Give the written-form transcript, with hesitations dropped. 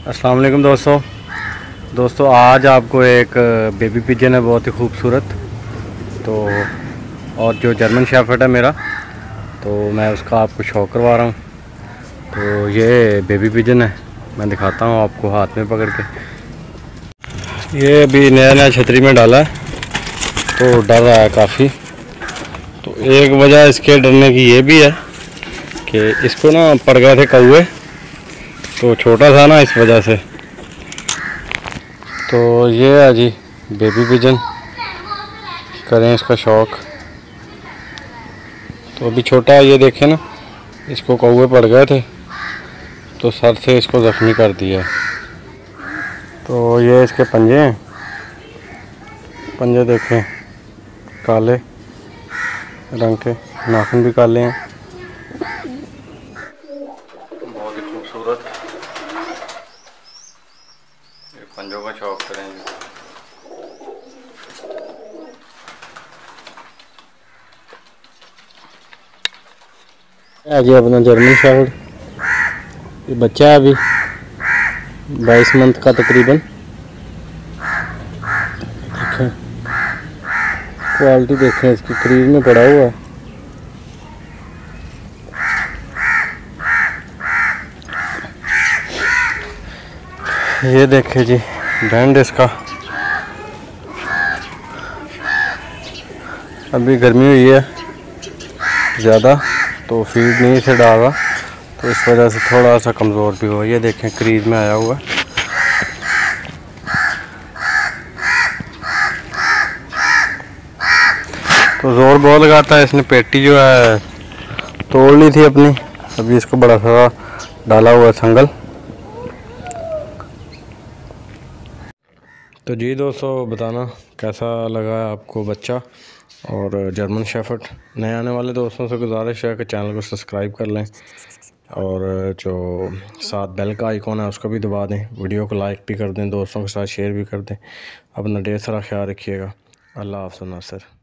अस्सलाम वालेकुम दोस्तों आज आपको एक बेबी पिजन है, बहुत ही खूबसूरत। तो और जो जर्मन शेफर्ड है मेरा, तो मैं उसका आपको शो करवा रहा हूँ। तो ये बेबी पिजन है, मैं दिखाता हूँ आपको हाथ में पकड़ के। ये अभी नया नया छतरी में डाला है तो डर रहा है काफ़ी। तो एक वजह इसके डरने की ये भी है कि इसको ना पड़ गए थे कौवे, तो छोटा था ना, इस वजह से। तो ये है जी बेबी पिजन, करें इसका शौक। तो अभी छोटा है, ये देखें ना, इसको कौवे पड़ गए थे तो सर से इसको ज़ख्मी कर दिया। तो ये इसके पंजे हैं, पंजे देखें काले रंग के, नाखून भी काले हैं, बहुत ही खूबसूरत। पंजों का शौक करेंगे। जी अपना जर्मन शेफर्ड, ये बच्चा है अभी 22 मंथ का तकरीबन। देखें क्वालिटी, देखें इसकी क्रीज में पड़ा हुआ है। ये देखें जी बैंड इसका। अभी गर्मी हुई है ज़्यादा तो फीड नहीं से डाल रहा, तो इस वजह से थोड़ा सा कमज़ोर भी हुआ। ये देखें क्रीज में आया हुआ है। तो ज़ोर बहुत लगाता है, इसने पेटी जो है तोड़ ली थी अपनी, अभी इसको बड़ा सारा डाला हुआ है संगल। तो जी दोस्तों बताना कैसा लगा है आपको बच्चा और जर्मन शेफर्ड। नए आने वाले दोस्तों से गुजारिश है कि चैनल को सब्सक्राइब कर लें और जो साथ बेल का आइकॉन है उसको भी दबा दें, वीडियो को लाइक भी कर दें, दोस्तों के साथ शेयर भी कर दें। अपना ढेर सारा ख्याल रखिएगा। अल्लाह हाफ़िज़ नासिर।